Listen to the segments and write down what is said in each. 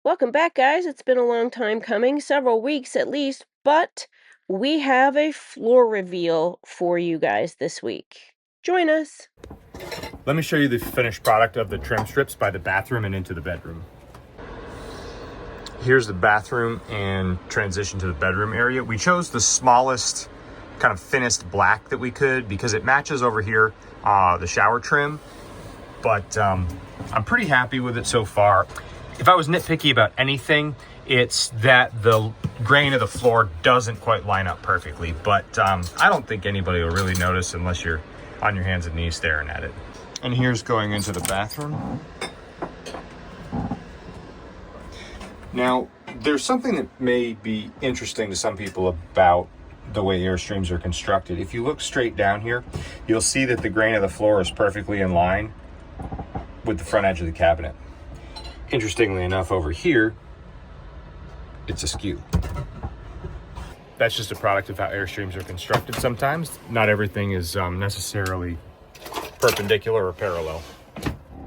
Welcome back, guys. It's been a long time coming, several weeks at least, but we have a floor reveal for you guys this week. Join us. Let me show you the finished product of the trim strips by the bathroom and into the bedroom. Here's the bathroom and transition to the bedroom area. We chose the smallest, kind of thinnest black that we could because it matches over here, the shower trim, but I'm pretty happy with it so far. If I was nitpicky about anything, it's that the grain of the floor doesn't quite line up perfectly, but I don't think anybody will really notice unless you're on your hands and knees staring at it. And here's going into the bathroom. Now, there's something that may be interesting to some people about the way Airstreams are constructed. If you look straight down here, you'll see that the grain of the floor is perfectly in line with the front edge of the cabinet. Interestingly enough, over here, it's askew. That's just a product of how Airstreams are constructed sometimes. Not everything is necessarily perpendicular or parallel.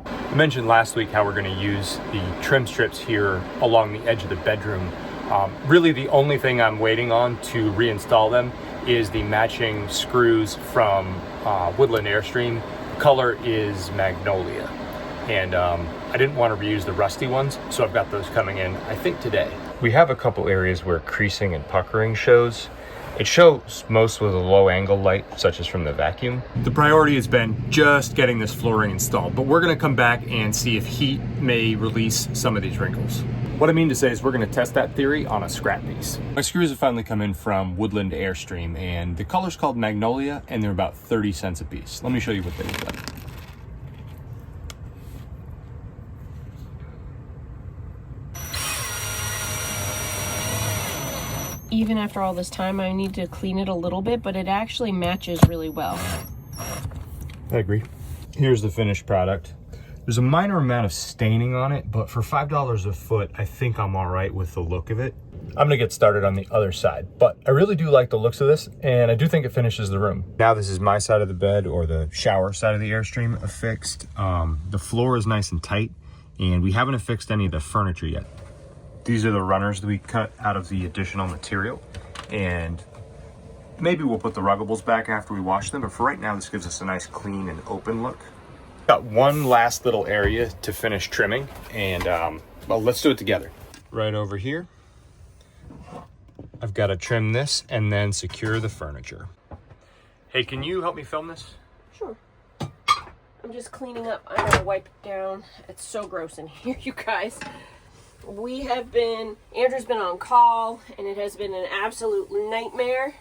I mentioned last week how we're going to use the trim strips here along the edge of the bedroom. Really the only thing I'm waiting on to reinstall them is the matching screws from Woodland Airstream. The color is Magnolia. And I didn't want to reuse the rusty ones, so I've got those coming in, I think, today. We have a couple areas where creasing and puckering shows. It shows most with a low angle light, such as from the vacuum. The priority has been just getting this flooring installed, but we're gonna come back and see if heat may release some of these wrinkles. What I mean to say is we're gonna test that theory on a scrap piece. My screws have finally come in from Woodland Airstream, and the color's called Magnolia, and they're about 30 cents a piece. Let me show you what they look like. Even after all this time, I need to clean it a little bit, but it actually matches really well. I agree. Here's the finished product. There's a minor amount of staining on it, but for $5 a foot, I think I'm all right with the look of it. I'm gonna get started on the other side, but I really do like the looks of this, and I do think it finishes the room. Now this is my side of the bed, or the shower side of the Airstream affixed. The floor is nice and tight, and we haven't affixed any of the furniture yet. These are the runners that we cut out of the additional material, and maybe we'll put the ruggables back after we wash them, but for right now, this gives us a nice clean and open look. Got one last little area to finish trimming, and well, let's do it together. Right over here, I've got to trim this and then secure the furniture. Hey, can you help me film this? Sure. I'm just cleaning up. I gotta wipe it down. It's so gross in here, you guys. Andrew's been on call, and it has been an absolute nightmare.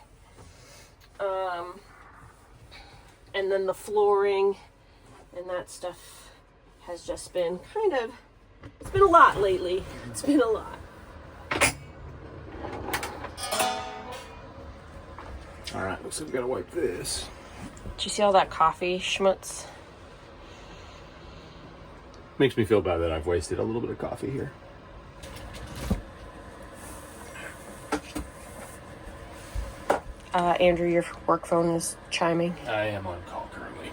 And then the flooring and that stuff has just been it's been a lot lately. It's been a lot. All right, looks like we gotta wipe this. Did you see all that coffee schmutz? Makes me feel bad that I've wasted a little bit of coffee here. Andrew, your work phone is chiming. I am on call currently.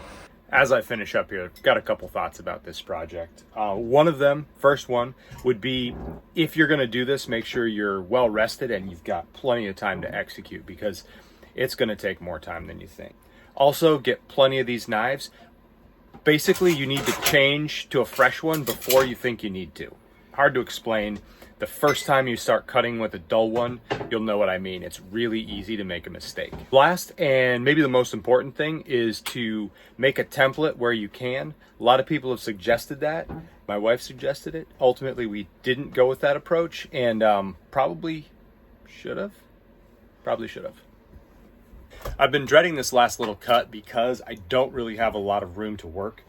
As I finish up here, I've got a couple thoughts about this project. One of them, first one, would be if you're gonna do this, make sure you're well rested and you've got plenty of time to execute, because it's gonna take more time than you think. Also, get plenty of these knives. Basically, you need to change to a fresh one before you think you need to. Hard to explain. The first time you start cutting with a dull one, you'll know what I mean. It's really easy to make a mistake. Last, and maybe the most important thing, is to make a template where you can. A lot of people have suggested that. My wife suggested it. Ultimately, we didn't go with that approach, and probably should have. I've been dreading this last little cut because I don't really have a lot of room to work.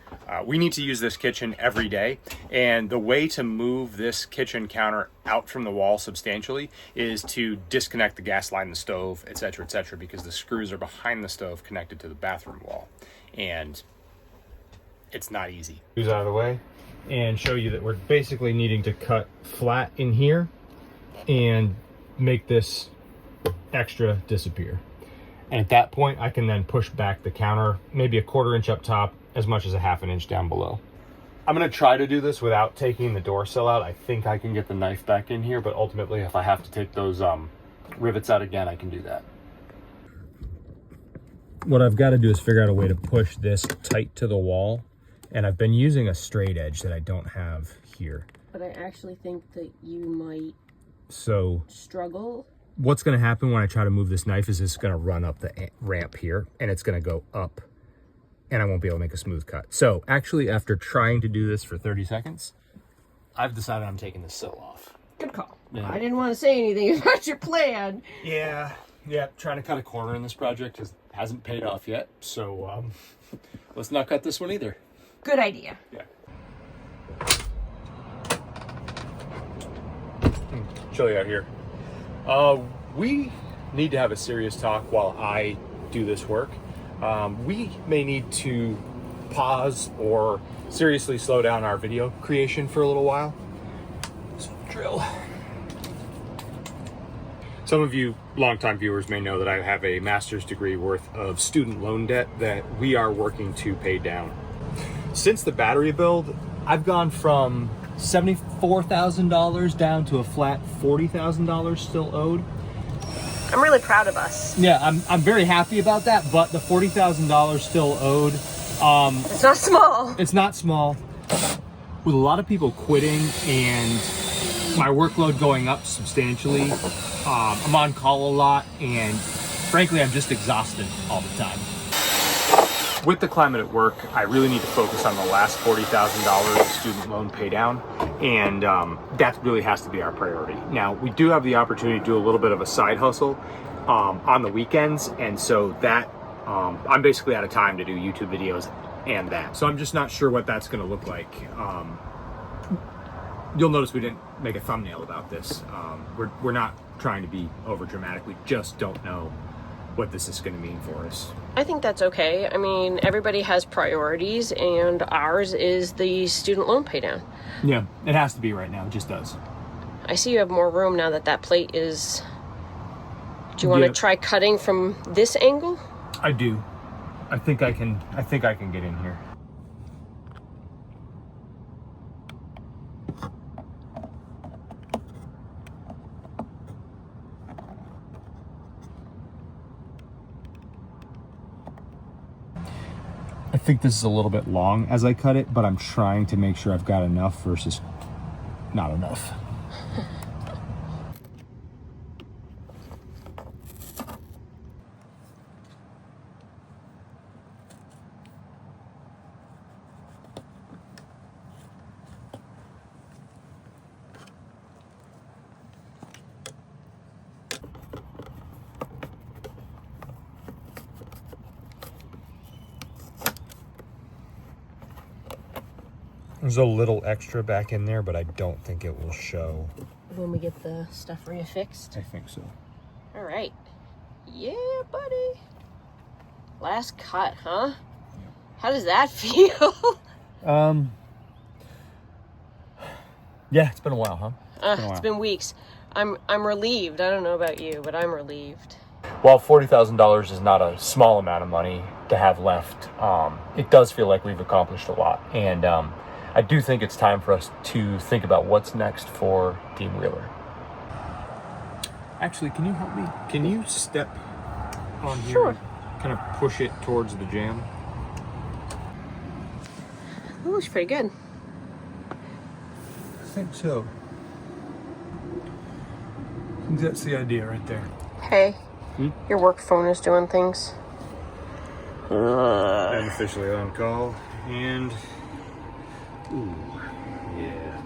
We need to use this kitchen every day, and the way to move this kitchen counter out from the wall substantially is to disconnect the gas line, the stove, etc., because the screws are behind the stove connected to the bathroom wall, and it's not easy. Screws out of the way and show you that we're basically needing to cut flat in here and make this extra disappear. And at that point, I can then push back the counter, maybe a 1/4 inch up top, as much as a 1/2 inch down below. I'm going to try to do this without taking the door sill out. I think I can get the knife back in here, but ultimately if I have to take those rivets out again, I can do that. What I've got to do is figure out a way to push this tight to the wall. And I've been using a straight edge that I don't have here. But I actually think that you might struggle. What's going to happen when I try to move this knife is it's going to run up the ramp here, and it's going to go up, and I won't be able to make a smooth cut. So actually, after trying to do this for 30 seconds, I've decided I'm taking the sill off. Good call. Yeah. I didn't want to say anything about your plan. Yeah, trying to cut a corner in this project hasn't paid off yet, so let's not cut this one either. Good idea. Yeah. Chilly out here. We need to have a serious talk while I do this work. We may need to pause or seriously slow down our video creation for a little while. So drill. Some of you longtime viewers may know that I have a master's degree worth of student loan debt that we are working to pay down. Since the battery build, I've gone from $74,000 down to a flat $40,000 still owed. I'm really proud of us. Yeah, I'm very happy about that, but the $40,000 still owed. It's not small. It's not small. With a lot of people quitting and my workload going up substantially, I'm on call a lot, and frankly, I'm just exhausted all the time. With the climate at work, I really need to focus on the last $40,000 of student loan pay down, and that really has to be our priority. Now, we do have the opportunity to do a little bit of a side hustle on the weekends, and so that I'm basically out of time to do YouTube videos and that. So I'm just not sure what that's going to look like. You'll notice we didn't make a thumbnail about this. We're not trying to be over dramatic. We just don't know what this is going to mean for us. I think that's okay. I mean, everybody has priorities, and ours is the student loan pay down. Yeah, it has to be right now. It just does. I see you have more room now that plate is... Do you want to try cutting from this angle? I do. I think I can get in here. I think this is a little bit long as I cut it, but I'm trying to make sure I've got enough versus not enough. There's a little extra back in there, but I don't think it will show. When we get the stuff refixed? I think so. All right. Yeah, buddy. Last cut, huh? How does that feel? Yeah, it's been a while, huh? It's been weeks. I'm relieved. I don't know about you, but I'm relieved. While $40,000 is not a small amount of money to have left, it does feel like we've accomplished a lot. And I do think it's time for us to think about what's next for Team Wheeler. Actually, can you help me? Can you step on here? Sure. And kind of push it towards the jam? That looks pretty good. I think so. I think that's the idea right there. Hey, your work phone is doing things. I'm officially on call, and ooh, yeah.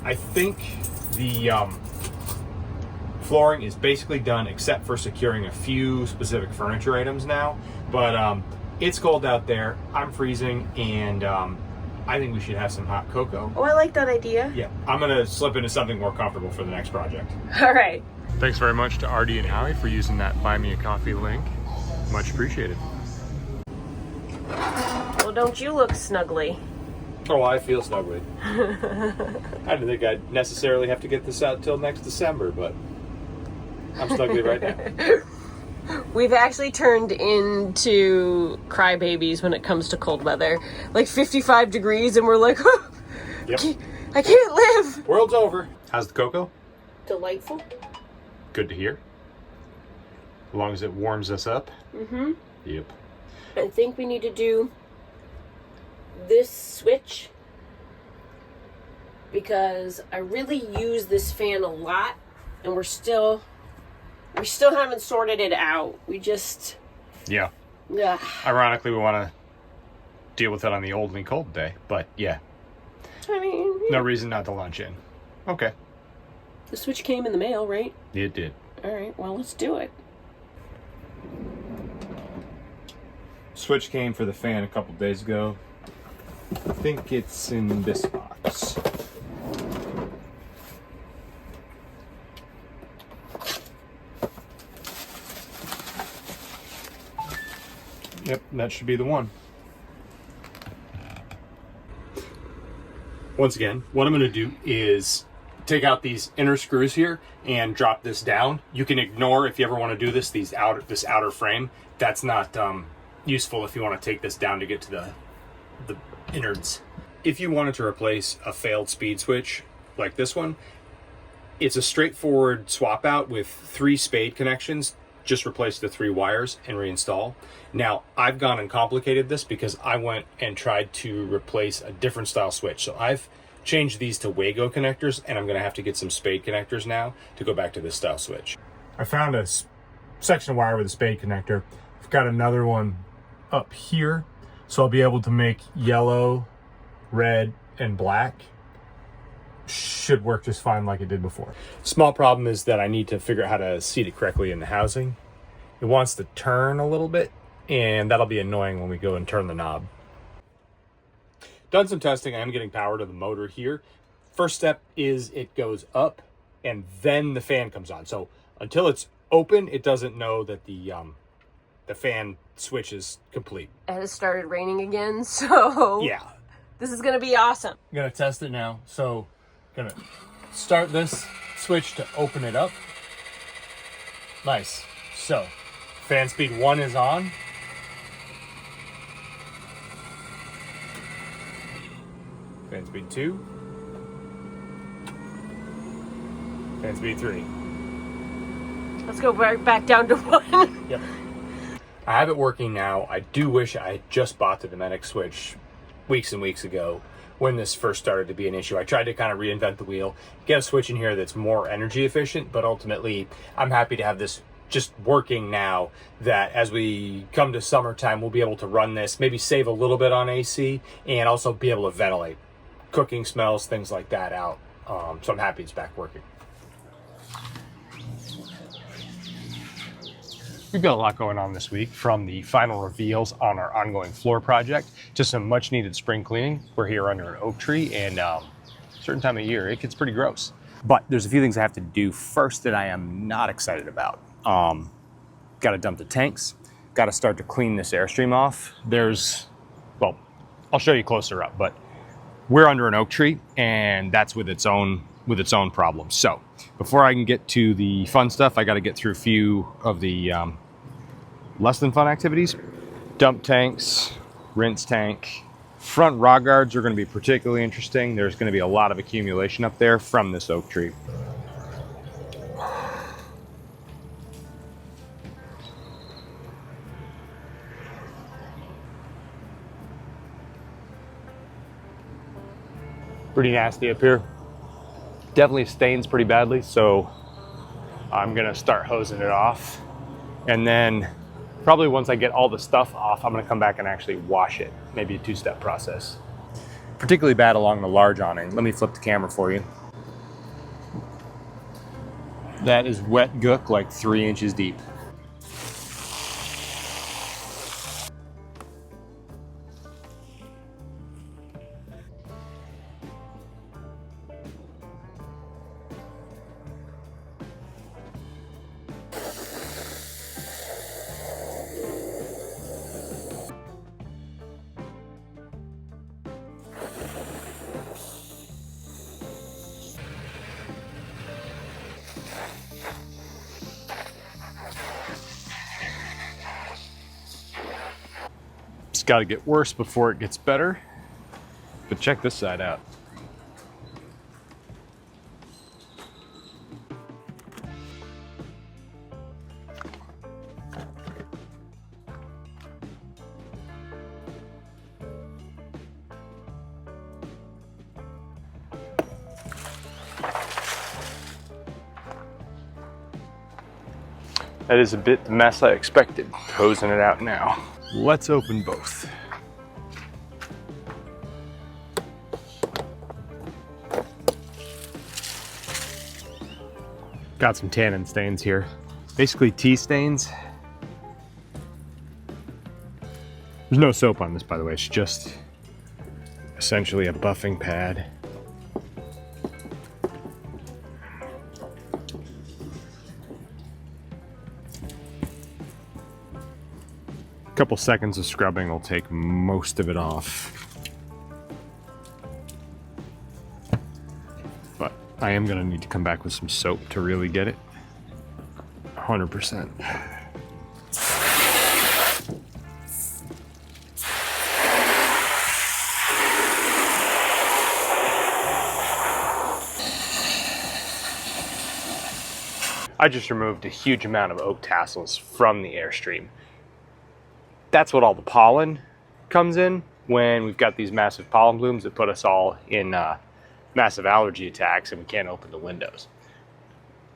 I think the flooring is basically done except for securing a few specific furniture items now, but it's cold out there, I'm freezing, and I think we should have some hot cocoa. Oh, I like that idea. Yeah, I'm gonna slip into something more comfortable for the next project. All right. Thanks very much to RD and Howie for using that Buy Me a Coffee link. Much appreciated. Well, don't you look snuggly? Oh, I feel snuggly. I didn't think I'd necessarily have to get this out till next December, but I'm snuggly right now. We've actually turned into crybabies when it comes to cold weather. Like 55 degrees and we're like, oh, Yep. I can't live. World's over. How's the cocoa? Delightful. Good to hear. As long as it warms us up. Mm-hmm. Yep. I think we need to do this switch because I really use this fan a lot and we still haven't sorted it out. We just... Yeah. Yeah. Ironically, we want to deal with it on the oldly cold day, but yeah. I mean... No reason not to launch in. Okay. The switch came in the mail, right? It did. All right, well, let's do it. Switch came for the fan a couple days ago. I think it's in this box. Yep, that should be the one. Once again, what I'm going to do is take out these inner screws here and drop this down. You can ignore, if you ever want to do this, this outer frame. That's not useful if you want to take this down to get to the innards. If you wanted to replace a failed speed switch like this one, it's a straightforward swap out with 3 spade connections. Just replace the 3 wires and reinstall. Now, I've gone and complicated this because I went and tried to replace a different style switch. So I've changed these to Wago connectors, and I'm going to have to get some spade connectors now to go back to this style switch. I found a section of wire with a spade connector. I've got another one up here, so I'll be able to make yellow, red, and black. Should work just fine like it did before. Small problem is that I need to figure out how to seat it correctly in the housing. It wants to turn a little bit, and that'll be annoying when we go and turn the knob. Done some testing. I am getting power to the motor here. First step is it goes up, and then the fan comes on. So until it's open, it doesn't know that the fan switch is complete. It has started raining again, so yeah, this is going to be awesome. I'm gonna test it now. So gonna start this switch to open it up. Nice. So fan speed 1 is on. Fan speed 2. Fan speed 3. Let's go back down to 1. Yep. I have it working now. I do wish I had just bought the Dometic switch weeks and weeks ago when this first started to be an issue. I tried to kind of reinvent the wheel, get a switch in here that's more energy efficient, but ultimately I'm happy to have this just working now, that as we come to summertime, we'll be able to run this, maybe save a little bit on AC, and also be able to ventilate cooking smells, things like that out. So I'm happy it's back working. We've got a lot going on this week, from the final reveals on our ongoing floor project to some much needed spring cleaning. We're here under an oak tree, and certain time of year, it gets pretty gross. But there's a few things I have to do first that I am not excited about. Got to dump the tanks, got to start to clean this Airstream off. Well, I'll show you closer up, but we're under an oak tree, and that's with its own problems. So before I can get to the fun stuff, I got to get through a few of the less than fun activities. Dump tanks, rinse tank. Front raw guards are going to be particularly interesting. There's going to be a lot of accumulation up there from this oak tree. Pretty nasty up here. Definitely stains pretty badly, so I'm gonna start hosing it off. And then probably once I get all the stuff off, I'm gonna come back and actually wash it. Maybe a 2-step process. Particularly bad along the large awning. Let me flip the camera for you. That is wet gook, like 3 inches deep. Just got to get worse before it gets better. But check this side out. That is a bit the mess I expected. Hosing it out now. Let's open both. Got some tannin stains here. Basically tea stains. There's no soap on this, by the way. It's just essentially a buffing pad. A couple seconds of scrubbing will take most of it off. But I am gonna need to come back with some soap to really get it 100%. I just removed a huge amount of oak tassels from the Airstream. That's what all the pollen comes in when we've got these massive pollen blooms that put us all in massive allergy attacks and we can't open the windows.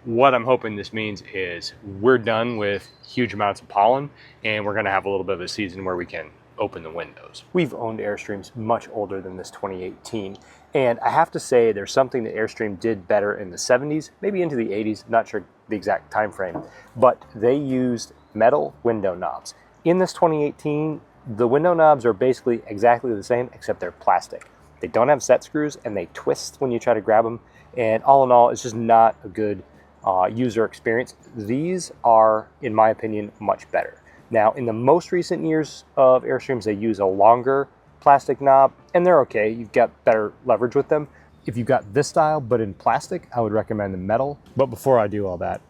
What I'm hoping this means is we're done with huge amounts of pollen and we're gonna have a little bit of a season where we can open the windows. We've owned Airstreams much older than this 2018. And I have to say there's something that Airstream did better in the 70s, maybe into the 80s, not sure the exact time frame, but they used metal window knobs. In this 2018, the window knobs are basically exactly the same, except they're plastic. They don't have set screws and they twist when you try to grab them. And all in all, it's just not a good user experience. These are, in my opinion, much better. Now, in the most recent years of Airstreams, they use a longer plastic knob and they're okay. You've got better leverage with them. If you've got this style, but in plastic, I would recommend the metal. But before I do all that,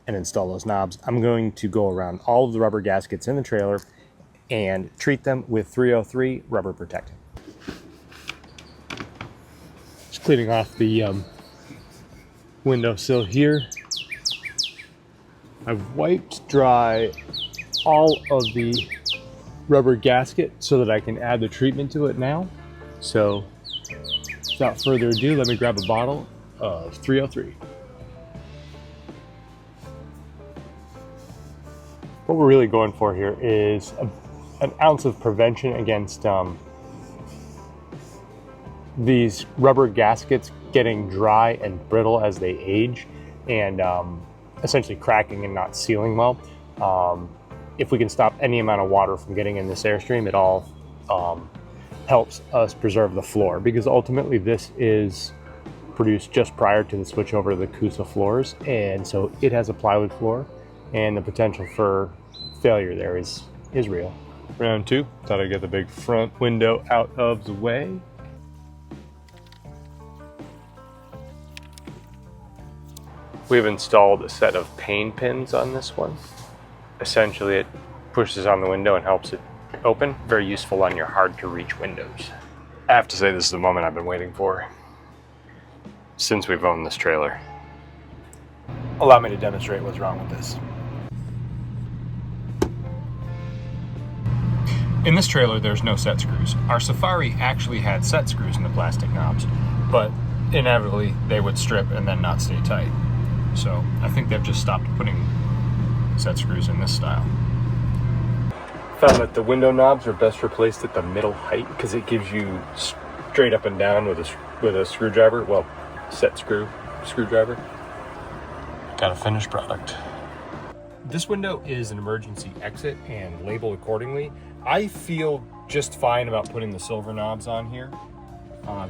and install those knobs, I'm going to go around all of the rubber gaskets in the trailer and treat them with 303 rubber protectant. Just cleaning off the windowsill here. I've wiped dry all of the rubber gasket so that I can add the treatment to it now. So without further ado, let me grab a bottle of 303. What we're really going for here is an ounce of prevention against these rubber gaskets getting dry and brittle as they age and essentially cracking and not sealing well. If we can stop any amount of water from getting in this Airstream, it all helps us preserve the floor, because ultimately this is produced just prior to the switch over to the Kusa floors, and so it has a plywood floor. And the potential for failure there is real. Round two, thought I'd get the big front window out of the way. We've installed a set of pain pins on this one. Essentially, it pushes on the window and helps it open. Very useful on your hard to reach windows. I have to say this is the moment I've been waiting for since we've owned this trailer. Allow me to demonstrate what's wrong with this. In this trailer, there's no set screws. Our Safari actually had set screws in the plastic knobs, but inevitably they would strip and then not stay tight. So I think they've just stopped putting set screws in this style. Found that the window knobs are best replaced at the middle height because it gives you straight up and down with a screwdriver. Well, set screwdriver. Got a finished product. This window is an emergency exit and labeled accordingly. I feel just fine about putting the silver knobs on here.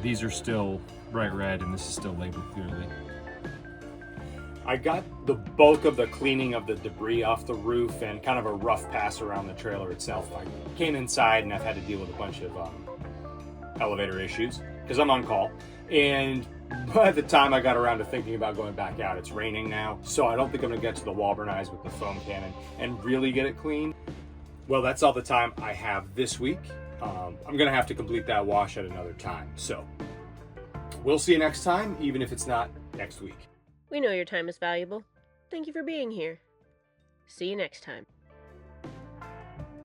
These are still bright red and this is still labeled clearly. I got the bulk of the cleaning of the debris off the roof and kind of a rough pass around the trailer itself. I came inside and I've had to deal with a bunch of elevator issues because I'm on call. And by the time I got around to thinking about going back out, it's raining now. So I don't think I'm gonna get to the Walburnize with the foam cannon and really get it clean. Well, that's all the time I have this week. I'm going to have to complete that wash at another time. So we'll see you next time, even if it's not next week. We know your time is valuable. Thank you for being here. See you next time.